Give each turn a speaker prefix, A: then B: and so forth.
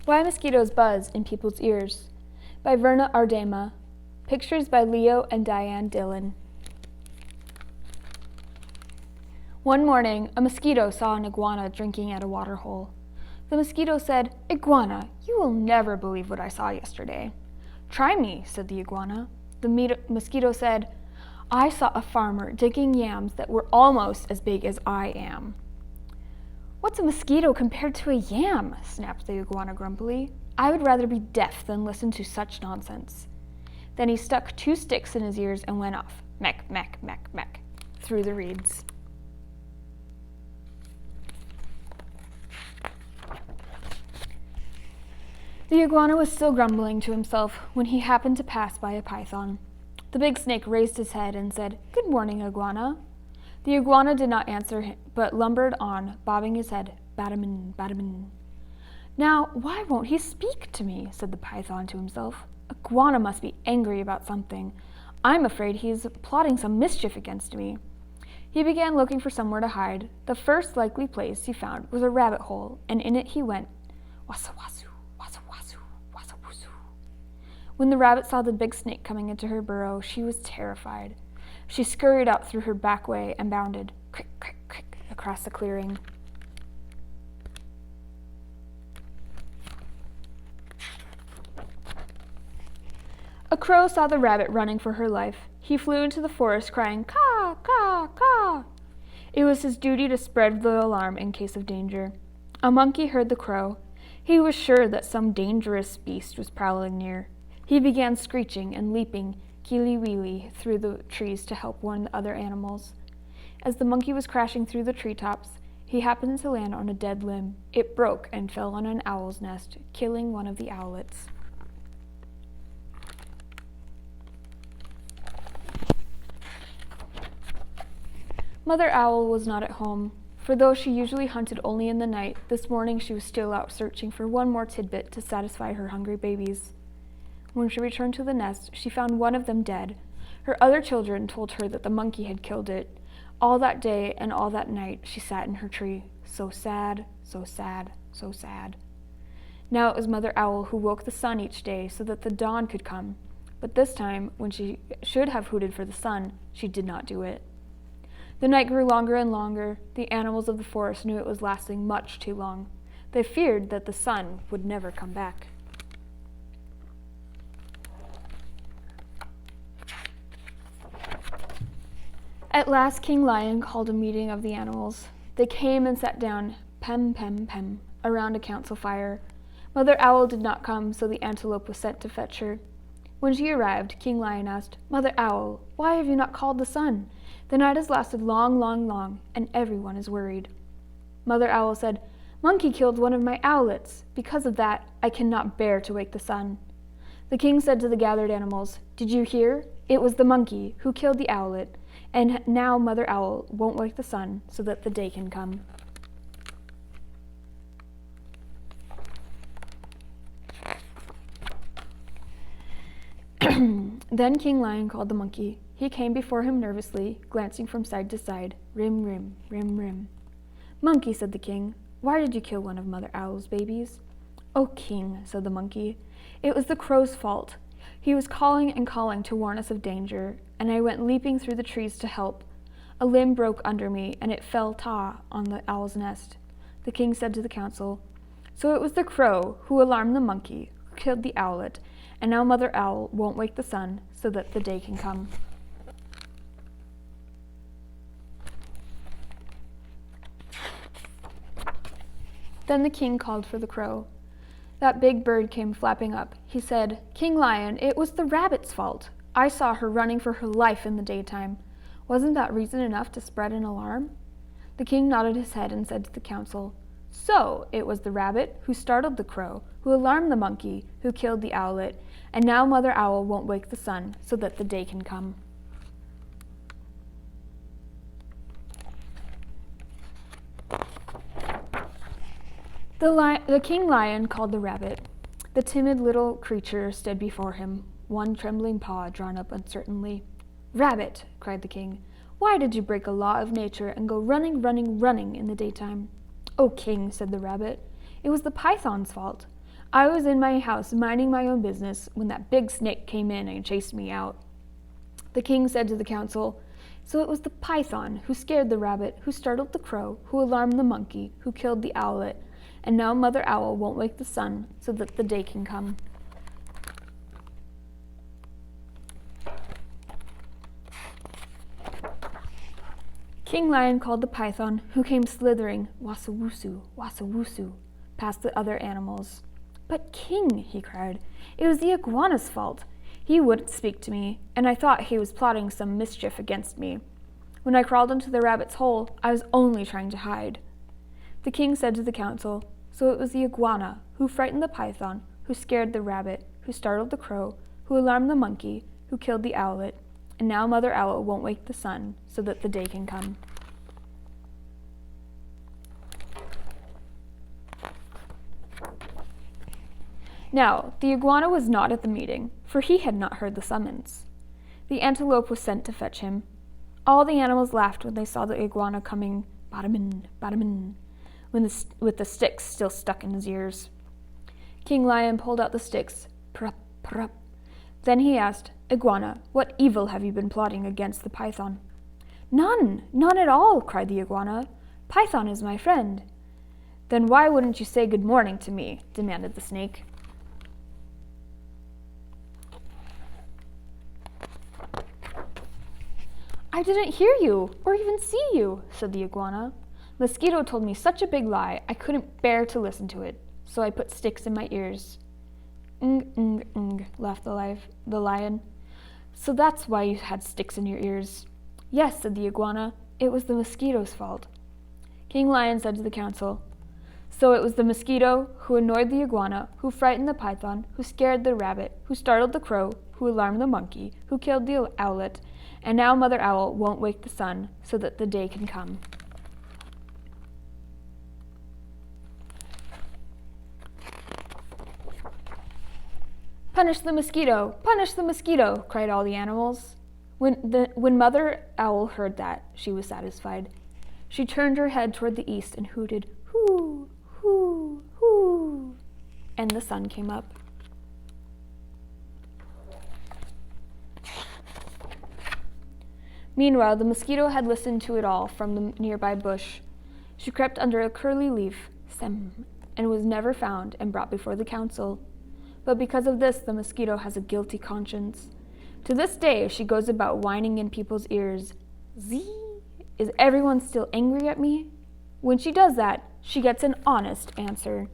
A: Why Mosquitoes Buzz in People's Ears by Verna Aardema. Pictures by Leo and Diane Dillon. One morning, a mosquito saw an iguana drinking at a water hole. The mosquito said, "Iguana, you will never believe what I saw yesterday." "Try me," said the iguana. The mosquito said, "I saw a farmer digging yams that were almost as big as I am." "What's a mosquito compared to a yam?" snapped the iguana grumpily. "I would rather be deaf than listen to such nonsense." Then he stuck 2 sticks in his ears and went off, meck, meck, meck, meck, through the reeds. The iguana was still grumbling to himself when he happened to pass by a python. The big snake raised his head and said, "Good morning, iguana." The iguana did not answer him, but lumbered on, bobbing his head, badamin, badamin. "Now, why won't he speak to me?" said the python to himself. "Iguana must be angry about something. I'm afraid he is plotting some mischief against me." He began looking for somewhere to hide. The first likely place he found was a rabbit hole, and in it he went, wassa wasu, wassa wasu, wassa wusu. When the rabbit saw the big snake coming into her burrow, she was terrified. She scurried out through her back way and bounded, crick, crick, crick, across the clearing. A crow saw the rabbit running for her life. He flew into the forest crying, "Caw, caw, caw." It was his duty to spread the alarm in case of danger. A monkey heard the crow. He was sure that some dangerous beast was prowling near. He began screeching and leaping keely-weely through the trees to help warn the other animals. As the monkey was crashing through the treetops, he happened to land on a dead limb. It broke and fell on an owl's nest, killing one of the owlets. Mother Owl was not at home, for though she usually hunted only in the night, this morning she was still out searching for one more tidbit to satisfy her hungry babies. When she returned to the nest, she found one of them dead. Her other children told her that the monkey had killed it. All that day and all that night she sat in her tree, so sad, so sad, so sad. Now it was Mother Owl who woke the sun each day so that the dawn could come. But this time, when she should have hooted for the sun, she did not do it. The night grew longer and longer. The animals of the forest knew it was lasting much too long. They feared that the sun would never come back. At last King Lion called a meeting of the animals. They came and sat down, pem, pem, pem, around a council fire. Mother Owl did not come, so the antelope was sent to fetch her. When she arrived, King Lion asked, "Mother Owl, why have you not called the sun? The night has lasted long, long, long, and everyone is worried." Mother Owl said, "Monkey killed one of my owlets. Because of that, I cannot bear to wake the sun." The king said to the gathered animals, "Did you hear? It was the monkey who killed the owlet, and now Mother Owl won't wake the sun so that the day can come." Then King Lion called the monkey. He came before him nervously, glancing from side to side, rim, rim, rim, rim. "Monkey," said the king, "why did you kill one of Mother Owl's babies?" "Oh, king," said the monkey, "it was the crow's fault. He was calling and calling to warn us of danger, and I went leaping through the trees to help. A limb broke under me, and it fell on the owl's nest." The king said to the council, "So it was the crow who alarmed the monkey, who killed the owlet, and now Mother Owl won't wake the sun so that the day can come." Then the king called for the crow. That big bird came flapping up. He said, "King Lion, it was the rabbit's fault. I saw her running for her life in the daytime. Wasn't that reason enough to spread an alarm?" The king nodded his head and said to the council, "So it was the rabbit who startled the crow, who alarmed the monkey, who killed the owlet, and now Mother Owl won't wake the sun so that the day can come." The king lion called the rabbit. The timid little creature stood before him, one trembling paw drawn up uncertainly. "Rabbit," cried the king, "why did you break a law of nature and go running, running, running in the daytime?" "O king," said the rabbit, "it was the python's fault. I was in my house minding my own business when that big snake came in and chased me out. The king said to the council, so it was the python who scared the rabbit, who startled the crow, who alarmed the monkey, who killed the owlet, and now Mother Owl won't wake the sun so that the day can come. King Lion called the python, who came slithering, wassa-woosu, past the other animals. But King, he cried, it was the iguana's fault. He wouldn't speak to me, and I thought he was plotting some mischief against me. When I crawled into the rabbit's hole, I was only trying to hide. The king said to the council, so it was the iguana who frightened the python, who scared the rabbit, who startled the crow, who alarmed the monkey, who killed the owlet, and now Mother Owl won't wake the sun so that the day can come. Now, the iguana was not at the meeting, for he had not heard the summons. The antelope was sent to fetch him. All the animals laughed when they saw the iguana coming, bada-min, with the sticks still stuck in his ears. King Lion pulled out the sticks, prup, prup. Then he asked, Iguana, what evil have you been plotting against the python? None at all, cried the iguana. Python is my friend. Then why wouldn't you say good morning to me? Demanded the snake. I didn't hear you, or even see you, said the iguana. Mosquito told me such a big lie, I couldn't bear to listen to it, so I put sticks in my ears. Laughed the lion. So that's why you had sticks in your ears. Yes, said the iguana, it was the mosquito's fault. King Lion said to the council, so it was the mosquito who annoyed the iguana, who frightened the python, who scared the rabbit, who startled the crow, who alarmed the monkey, who killed the owlet, and now Mother Owl won't wake the sun so that the day can come. Punish the mosquito, cried all the animals. When Mother Owl heard that, she was satisfied. She turned her head toward the east and hooted, hoo, hoo, hoo, and the sun came up. Meanwhile, the mosquito had listened to it all from the nearby bush. She crept under a curly leaf, and was never found and brought before the council. But because of this, the mosquito has a guilty conscience. To this day, she goes about whining in people's ears. Zee, is everyone still angry at me? When she does that, she gets an honest answer.